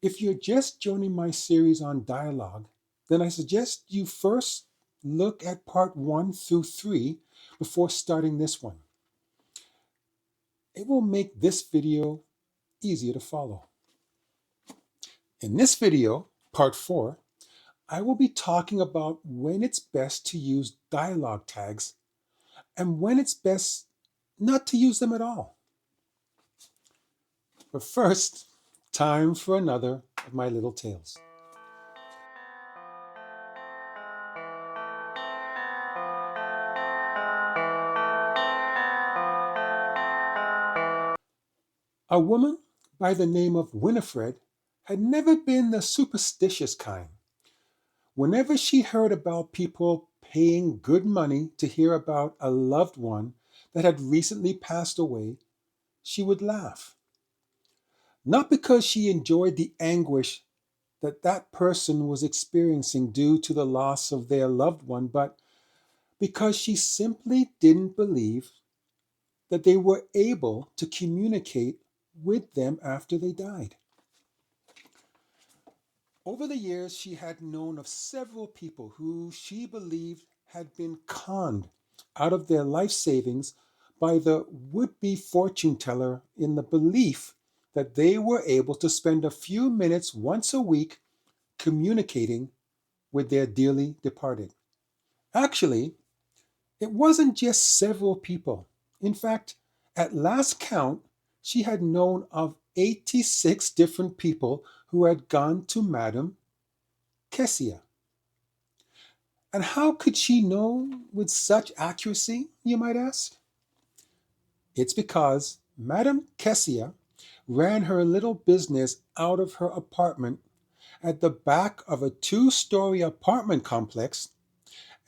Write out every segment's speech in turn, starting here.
If you're just joining my series on dialogue, then I suggest you first look at part 1 through 3 before starting this one. It will make this video easier to follow. In this video, part 4, I will be talking about when it's best to use dialogue tags and when it's best not to use them at all. But first, time for another of my little tales. A woman by the name of Winifred had never been the superstitious kind. Whenever she heard about people paying good money to hear about a loved one that had recently passed away, she would laugh. Not because she enjoyed the anguish that that person was experiencing due to the loss of their loved one, but because she simply didn't believe that they were able to communicate with them after they died. Over the years, she had known of several people who she believed had been conned out of their life savings by the would be fortune teller in the belief that they were able to spend a few minutes once a week communicating with their dearly departed. Actually, it wasn't just several people. In fact, at last count, she had known of 86 different people who had gone to Madame Kessia. And how could she know with such accuracy, you might ask? It's because Madame Kessia ran her little business out of her apartment at the back of a two-story apartment complex,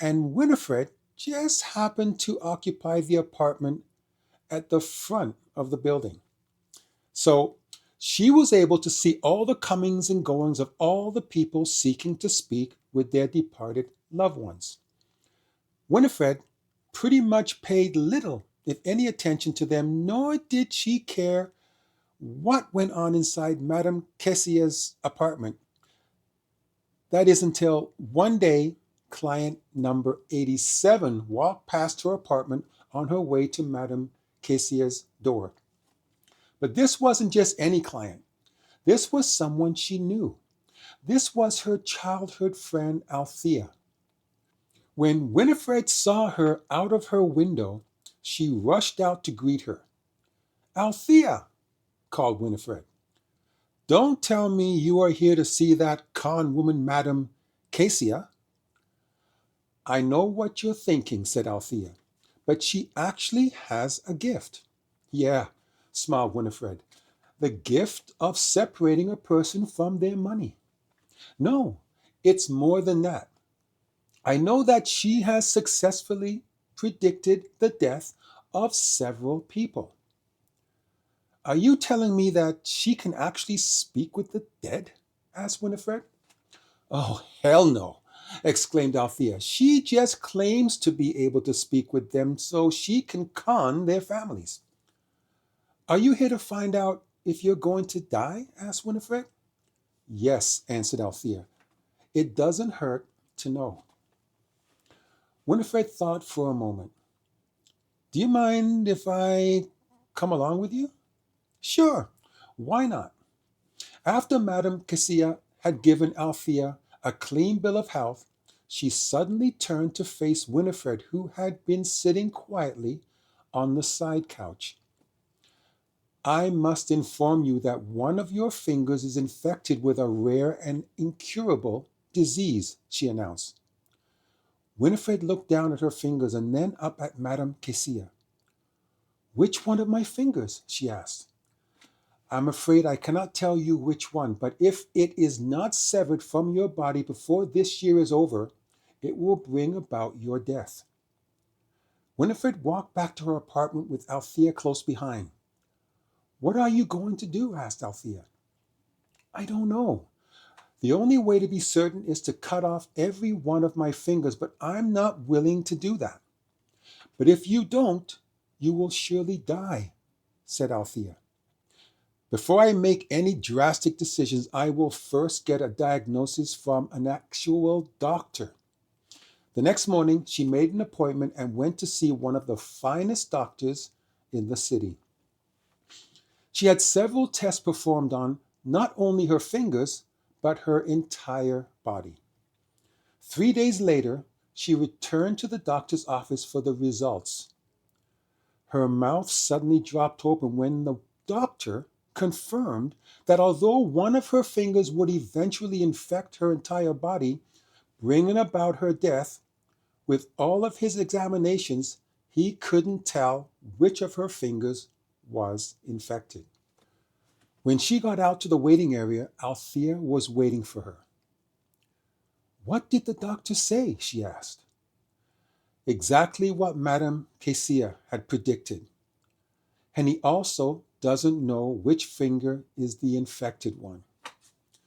and Winifred just happened to occupy the apartment at the front of the building. So she was able to see all the comings and goings of all the people seeking to speak with their departed loved ones. Winifred pretty much paid little, if any, attention to them, nor did she care what went on inside Madame Kessia's apartment. That is until one day, client number 87 walked past her apartment on her way to Madame Kessia's door. But this wasn't just any client. This was someone she knew. This was her childhood friend, Althea. When Winifred saw her out of her window, she rushed out to greet her. Althea, called Winifred. Don't tell me you are here to see that con woman, Madame Cassia. I know what you're thinking, said Althea, but she actually has a gift. Yeah, smiled Winifred. The gift of separating a person from their money. No, it's more than that. I know that she has successfully predicted the death of several people. Are you telling me that she can actually speak with the dead? Asked Winifred. Oh, hell no, exclaimed Althea. She just claims to be able to speak with them so she can con their families. Are you here to find out if you're going to die? Asked Winifred. Yes, answered Althea. It doesn't hurt to know. Winifred thought for a moment. Do you mind if I come along with you? Sure, why not? After Madame Cassia had given Althea a clean bill of health, she suddenly turned to face Winifred, who had been sitting quietly on the side couch. I must inform you that one of your fingers is infected with a rare and incurable disease, she announced. Winifred looked down at her fingers and then up at Madame Cassia. Which one of my fingers? She asked. I'm afraid I cannot tell you which one, but if it is not severed from your body before this year is over, it will bring about your death. Winifred walked back to her apartment with Althea close behind. What are you going to do? Asked Althea. I don't know. The only way to be certain is to cut off every one of my fingers, but I'm not willing to do that. But if you don't, you will surely die, said Althea. Before I make any drastic decisions, I will first get a diagnosis from an actual doctor. The next morning, she made an appointment and went to see one of the finest doctors in the city. She had several tests performed on not only her fingers, but her entire body. 3 days later, she returned to the doctor's office for the results. Her mouth suddenly dropped open when the doctor confirmed that although one of her fingers would eventually infect her entire body, bringing about her death, with all of his examinations, he couldn't tell which of her fingers was infected. When she got out to the waiting area, Althea was waiting for her. "What did the doctor say?" she asked. Exactly what Madame Cassia had predicted. And he also doesn't know which finger is the infected one.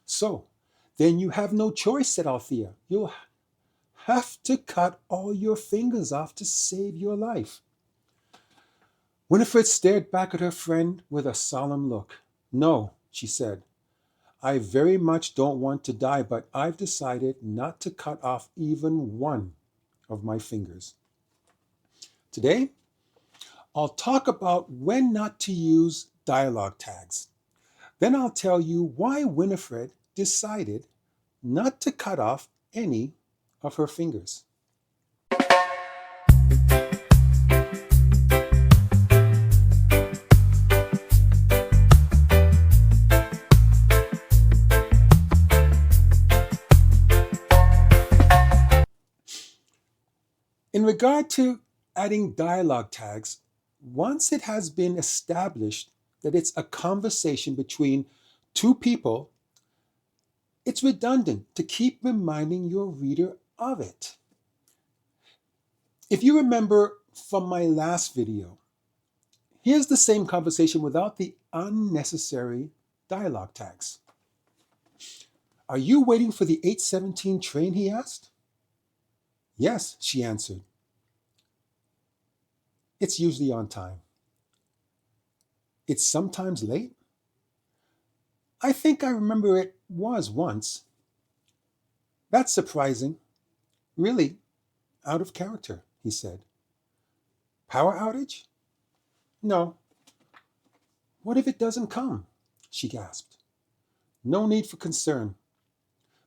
"So, then you have no choice," said Althea. "You'll have to cut all your fingers off to save your life." Winifred stared back at her friend with a solemn look. "No," she said. "I very much don't want to die, but I've decided not to cut off even one of my fingers. Today, I'll talk about when not to use dialogue tags. Then I'll tell you why Winifred decided not to cut off any of her fingers." In regard to adding dialogue tags, once it has been established that it's a conversation between two people, it's redundant to keep reminding your reader of it. If you remember from my last video, here's the same conversation without the unnecessary dialogue tags. "Are you waiting for the 8:17 train?" he asked. "Yes," she answered. "It's usually on time." "It's sometimes late?" "I think I remember it was once." "That's surprising. Really out of character," he said. "Power outage?" "No." "What if it doesn't come?" she gasped. "No need for concern.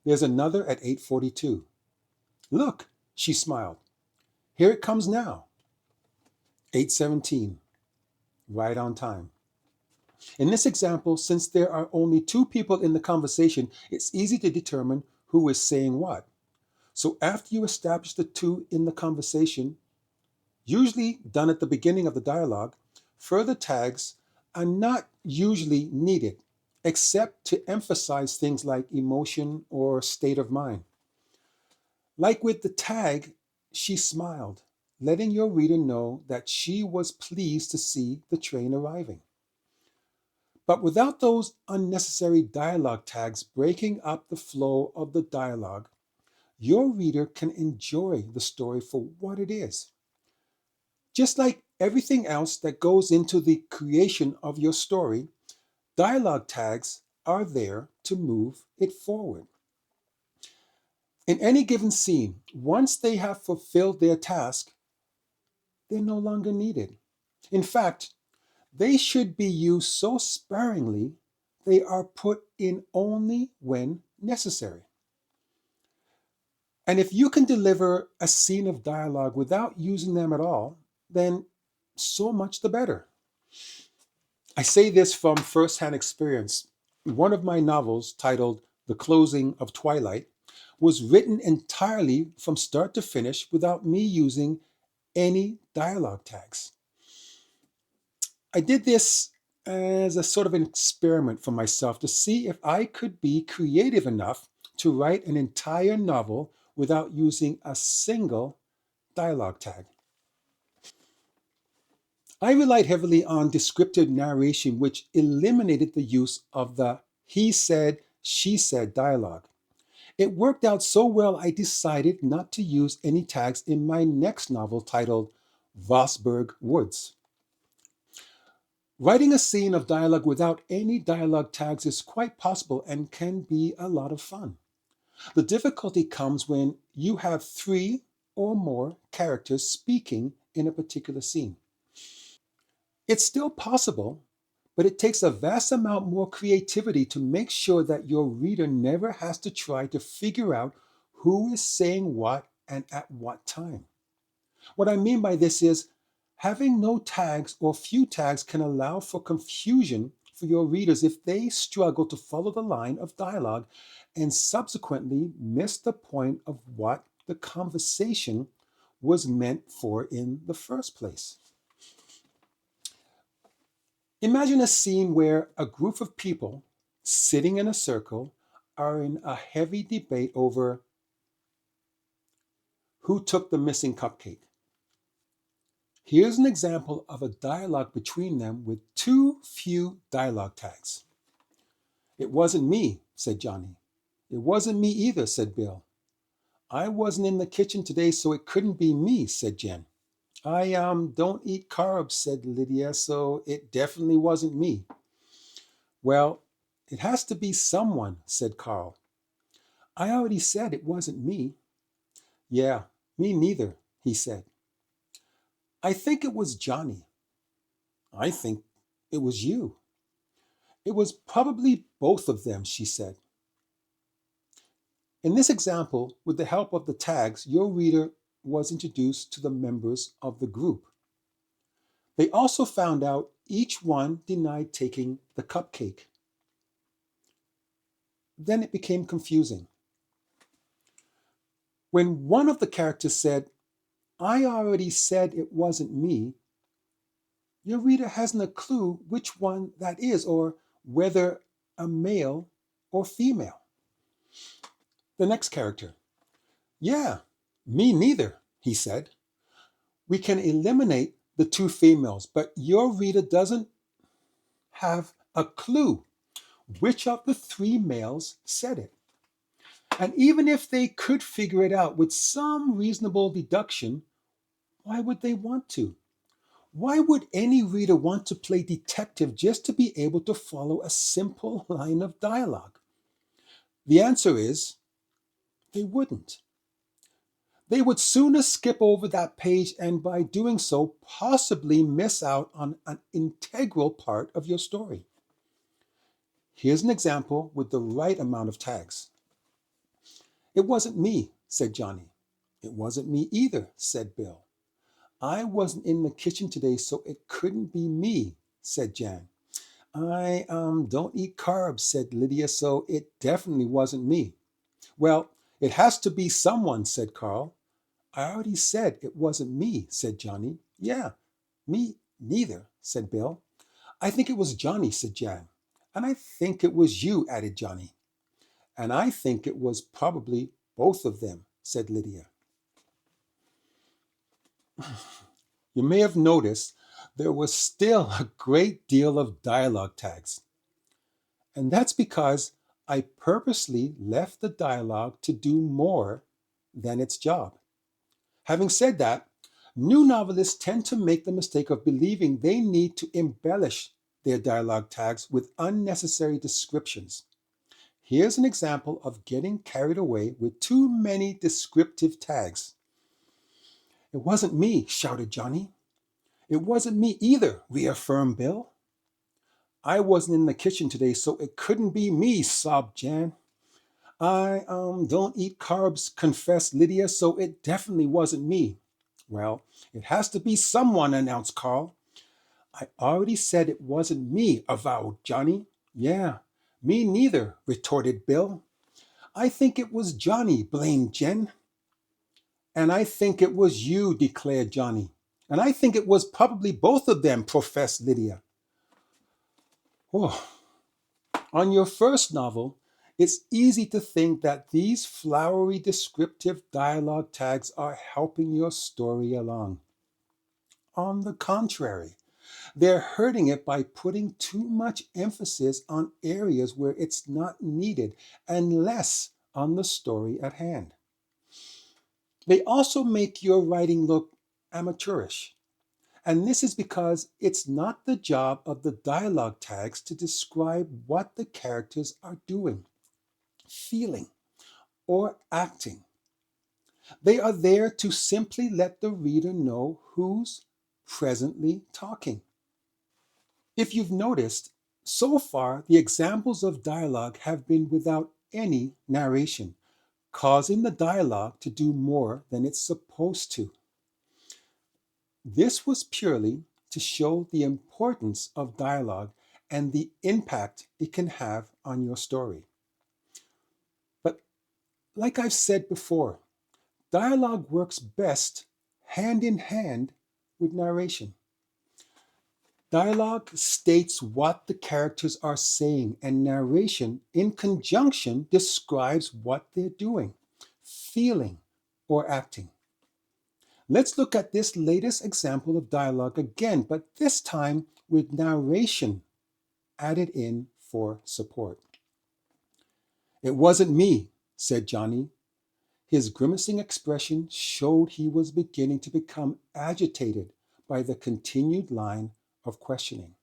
There's another at 8:42. Look," she smiled. "Here it comes now. 8:17. Right on time." In this example, since there are only two people in the conversation, it's easy to determine who is saying what. So after you establish the two in the conversation, usually done at the beginning of the dialogue, further tags are not usually needed, except to emphasize things like emotion or state of mind. Like with the tag, "She smiled," letting your reader know that she was pleased to see the train arriving. But without those unnecessary dialogue tags breaking up the flow of the dialogue, your reader can enjoy the story for what it is. Just like everything else that goes into the creation of your story, dialogue tags are there to move it forward. In any given scene, once they have fulfilled their task, they're no longer needed. In fact, they should be used so sparingly they are put in only when necessary. And if you can deliver a scene of dialogue without using them at all, then so much the better. I say this from firsthand experience. One of my novels, titled The Closing of Twilight, was written entirely from start to finish without me using any dialogue tags. I did this as a sort of an experiment for myself to see if I could be creative enough to write an entire novel without using a single dialogue tag. I relied heavily on descriptive narration, which eliminated the use of the he said, she said dialogue. It worked out so well, I decided not to use any tags in my next novel titled Vosburgh Woods. Writing a scene of dialogue without any dialogue tags is quite possible and can be a lot of fun. The difficulty comes when you have three or more characters speaking in a particular scene. It's still possible, but it takes a vast amount more creativity to make sure that your reader never has to try to figure out who is saying what and at what time. What I mean by this is having no tags or few tags can allow for confusion for your readers if they struggle to follow the line of dialogue and subsequently miss the point of what the conversation was meant for in the first place. Imagine a scene where a group of people sitting in a circle are in a heavy debate over who took the missing cupcake. Here's an example of a dialogue between them with too few dialogue tags. It wasn't me, said Johnny. It wasn't me either, said Bill. I wasn't in the kitchen today, so it couldn't be me, said Jen. I don't eat carbs, said Lydia, so it definitely wasn't me. Well, it has to be someone, said Carl. I already said it wasn't me. Yeah, me neither, he said. I think it was Johnny. I think it was you. It was probably both of them, she said. In this example, with the help of the tags, your reader was introduced to the members of the group. They also found out each one denied taking the cupcake. Then it became confusing. When one of the characters said, I already said it wasn't me, your reader hasn't a clue which one that is or whether a male or female. The next character, yeah, me neither, he said. We can eliminate the two females, but your reader doesn't have a clue which of the three males said it. And even if they could figure it out with some reasonable deduction, why would they want to? Why would any reader want to play detective just to be able to follow a simple line of dialogue? The answer is they wouldn't. They would sooner skip over that page and by doing so possibly miss out on an integral part of your story. Here's an example with the right amount of tags. It wasn't me, said Johnny. It wasn't me either, said Bill. I wasn't in the kitchen today, so it couldn't be me, said Jan. I don't eat carbs, said Lydia, so it definitely wasn't me. Well, it has to be someone, said Carl. I already said it wasn't me, said Johnny. Yeah, me neither, said Bill. I think it was Johnny, said Jan. And I think it was you, added Johnny. And I think it was probably both of them, said Lydia. You may have noticed there was still a great deal of dialogue tags. And that's because I purposely left the dialogue to do more than its job. Having said that, new novelists tend to make the mistake of believing they need to embellish their dialogue tags with unnecessary descriptions. Here's an example of getting carried away with too many descriptive tags. It wasn't me, shouted Johnny. It wasn't me either, reaffirmed Bill. I wasn't in the kitchen today, so it couldn't be me, sobbed Jan. I don't eat carbs, confessed Lydia, so it definitely wasn't me. Well, it has to be someone, announced Carl. I already said it wasn't me, avowed Johnny. Yeah, me neither, retorted Bill. I think it was Johnny, blamed Jen. And I think it was you, declared Johnny. And I think it was probably both of them, professed Lydia. Oh. On your first novel, it's easy to think that these flowery descriptive dialogue tags are helping your story along. On the contrary, they're hurting it by putting too much emphasis on areas where it's not needed and less on the story at hand. They also make your writing look amateurish. And this is because it's not the job of the dialogue tags to describe what the characters are doing, feeling, or acting. They are there to simply let the reader know who's presently talking. If you've noticed, so far the examples of dialogue have been without any narration, causing the dialogue to do more than it's supposed to. This was purely to show the importance of dialogue and the impact it can have on your story. But like I've said before, dialogue works best hand in hand with narration. Dialogue states what the characters are saying, and narration, in conjunction, describes what they're doing, feeling, or acting. Let's look at this latest example of dialogue again, but this time with narration added in for support. "It wasn't me," said Johnny. His grimacing expression showed he was beginning to become agitated by the continued line of questioning.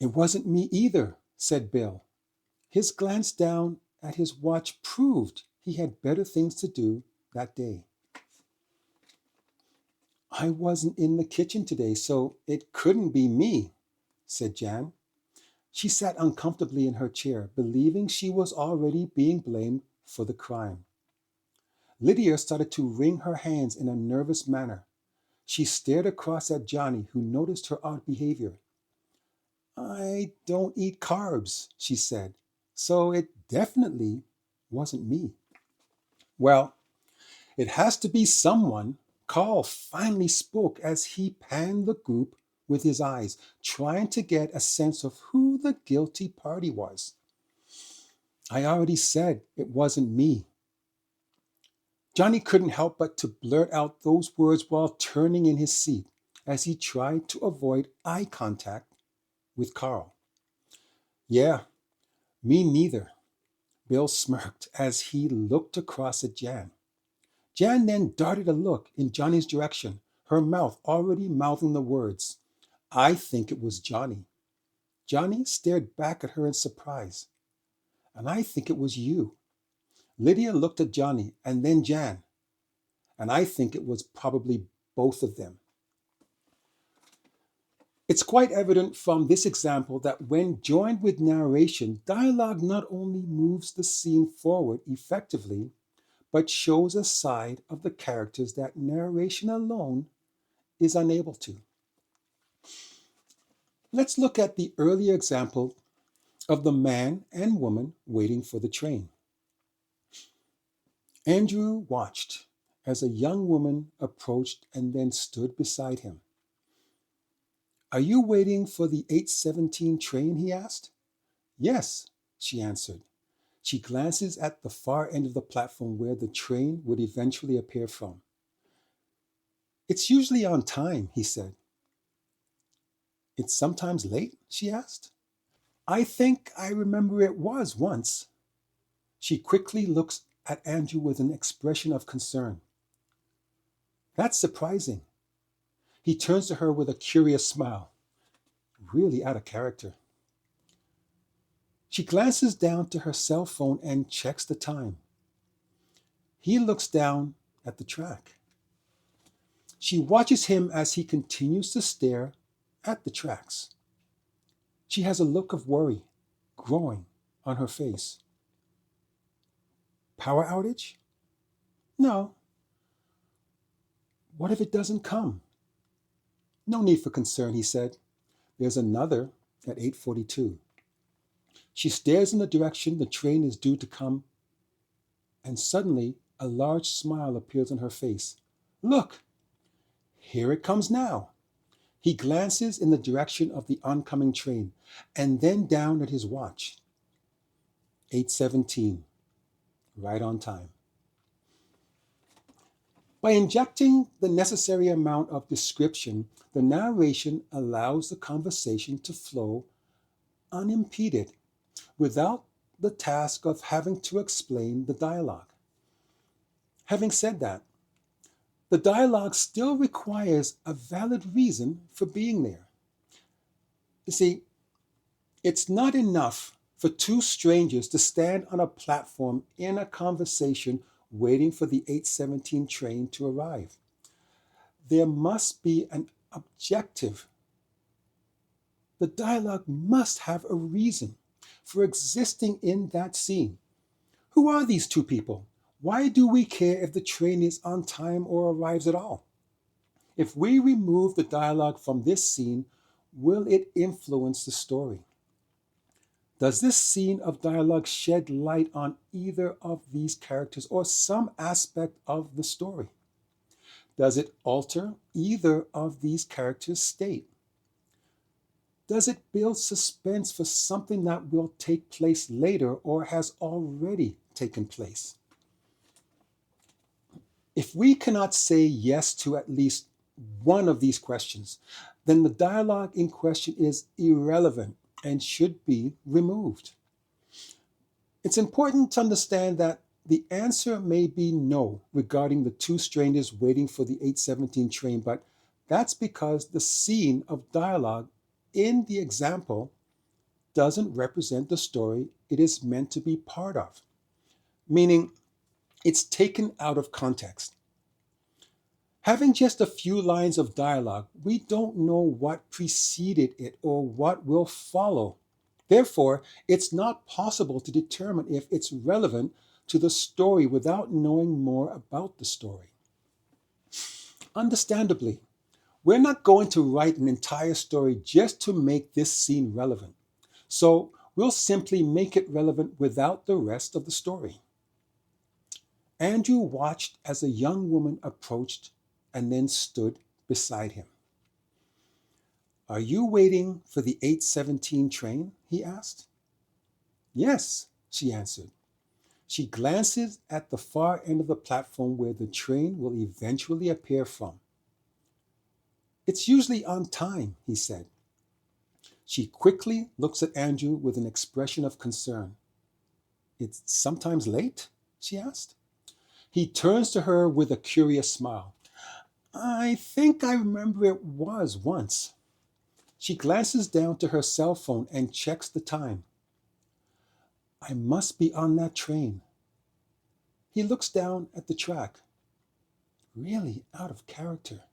"It wasn't me either," said Bill. His glance down at his watch proved he had better things to do that day. "I wasn't in the kitchen today, so it couldn't be me," said Jan. She sat uncomfortably in her chair, believing she was already being blamed for the crime. Lydia started to wring her hands in a nervous manner. She stared across at Johnny, who noticed her odd behavior. "I don't eat carbs," she said, "so it definitely wasn't me." "Well, it has to be someone," Carl finally spoke as he panned the group with his eyes, trying to get a sense of who the guilty party was. "I already said it wasn't me." Johnny couldn't help but to blurt out those words while turning in his seat as he tried to avoid eye contact with Carl. "Yeah, me neither," Bill smirked as he looked across at Jan. Jan then darted a look in Johnny's direction, her mouth already mouthing the words, "I think it was Johnny." Johnny stared back at her in surprise. "And I think it was you." Lydia looked at Johnny and then Jan. "And I think it was probably both of them." It's quite evident from this example that when joined with narration, dialogue not only moves the scene forward effectively, but shows a side of the characters that narration alone is unable to. Let's look at the earlier example of the man and woman waiting for the train. Andrew watched as a young woman approached and then stood beside him. "Are you waiting for the 8:17 train?" he asked. "Yes," she answered. She glances at the far end of the platform where the train would eventually appear from. "It's usually on time," he said. "It's sometimes late?" she asked. "I think I remember it was once." She quickly looks at Andrew with an expression of concern. "That's surprising." He turns to her with a curious smile. Really out of character. She glances down to her cell phone and checks the time. He looks down at the track. She watches him as he continues to stare at the tracks. She has a look of worry growing on her face. "Power outage?" "No." "What if it doesn't come?" "No need for concern," he said. "There's another at 8:42. She stares in the direction the train is due to come, and suddenly a large smile appears on her face. "Look, here it comes now." He glances in the direction of the oncoming train, and then down at his watch. 8:17, right on time. By injecting the necessary amount of description, the narration allows the conversation to flow unimpeded, without the task of having to explain the dialogue. Having said that, the dialogue still requires a valid reason for being there. You see, it's not enough for two strangers to stand on a platform in a conversation waiting for the 8:17 train to arrive. There must be an objective. The dialogue must have a reason for existing in that scene. Who are these two people? Why do we care if the train is on time or arrives at all? If we remove the dialogue from this scene, will it influence the story? Does this scene of dialogue shed light on either of these characters or some aspect of the story? Does it alter either of these characters' state? Does it build suspense for something that will take place later or has already taken place? If we cannot say yes to at least one of these questions, then the dialogue in question is irrelevant and should be removed. It's important to understand that the answer may be no regarding the two strangers waiting for the 8:17 train, but that's because the scene of dialogue in the example doesn't represent the story it is meant to be part of, meaning it's taken out of context. Having just a few lines of dialogue, we don't know what preceded it or what will follow. Therefore, it's not possible to determine if it's relevant to the story without knowing more about the story. Understandably, we're not going to write an entire story just to make this scene relevant. So we'll simply make it relevant without the rest of the story. Andrew watched as a young woman approached and then stood beside him. "Are you waiting for the 8:17 train?" he asked. "Yes," she answered. She glances at the far end of the platform where the train will eventually appear from. "It's usually on time," he said. She quickly looks at Andrew with an expression of concern. "It's sometimes late?" she asked. He turns to her with a curious smile. "I think I remember it was once." She glances down to her cell phone and checks the time. "I must be on that train." He looks down at the track. Really out of character.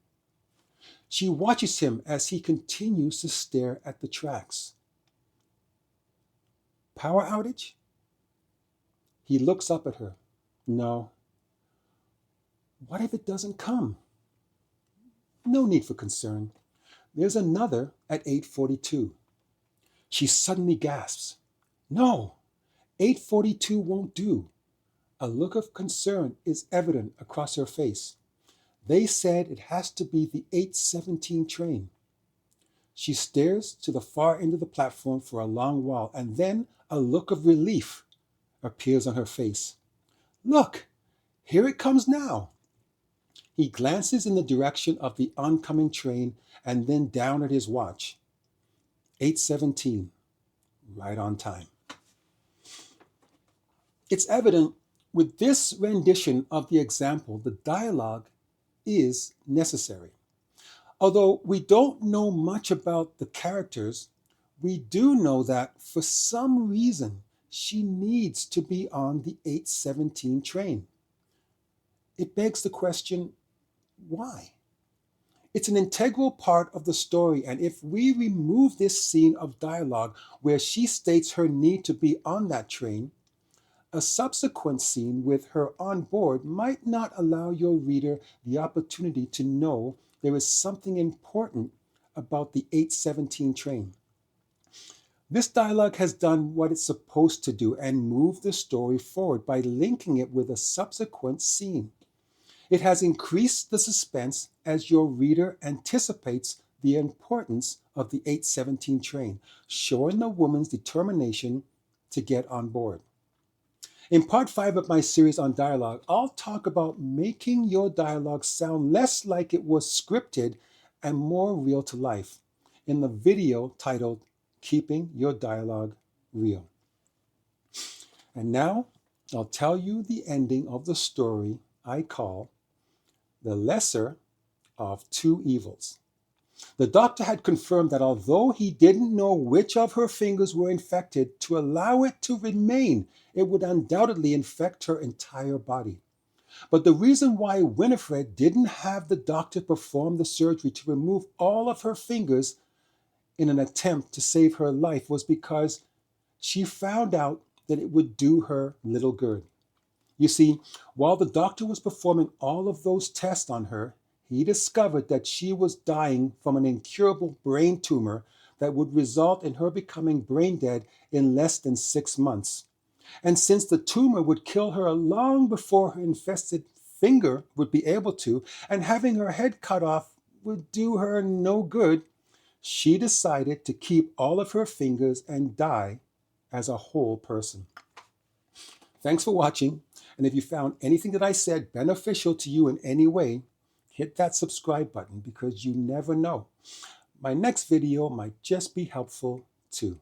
She watches him as he continues to stare at the tracks. "Power outage?" He looks up at her. "No." "What if it doesn't come?" "No need for concern. There's another at 8:42. She suddenly gasps. "No, 8:42 won't do." A look of concern is evident across her face. "They said it has to be the 8:17 train." She stares to the far end of the platform for a long while, and then a look of relief appears on her face. "Look, here it comes now." He glances in the direction of the oncoming train and then down at his watch. 8:17, right on time. It's evident with this rendition of the example, the dialogue is necessary. Although we don't know much about the characters, we do know that for some reason she needs to be on the 8:17 train. It begs the question, why? It's an integral part of the story, and if we remove this scene of dialogue where she states her need to be on that train, a subsequent scene with her on board might not allow your reader the opportunity to know there is something important about the 8:17 train. This dialogue has done what it's supposed to do and moved the story forward by linking it with a subsequent scene. It has increased the suspense as your reader anticipates the importance of the 8:17 train, showing the woman's determination to get on board. In part 5 of my series on dialogue, I'll talk about making your dialogue sound less like it was scripted and more real to life in the video titled Keeping Your Dialogue Real. And now I'll tell you the ending of the story I call the lesser of two evils. The doctor had confirmed that although he didn't know which of her fingers were infected, to allow it to remain, it would undoubtedly infect her entire body. But the reason why Winifred didn't have the doctor perform the surgery to remove all of her fingers in an attempt to save her life was because she found out that it would do her little good. You see, while the doctor was performing all of those tests on her, he discovered that she was dying from an incurable brain tumor that would result in her becoming brain dead in less than 6 months. And since the tumor would kill her long before her infested finger would be able to, and having her head cut off would do her no good, she decided to keep all of her fingers and die as a whole person. Thanks for watching, and if you found anything that I said beneficial to you in any way, hit that subscribe button because you never know. My next video might just be helpful too.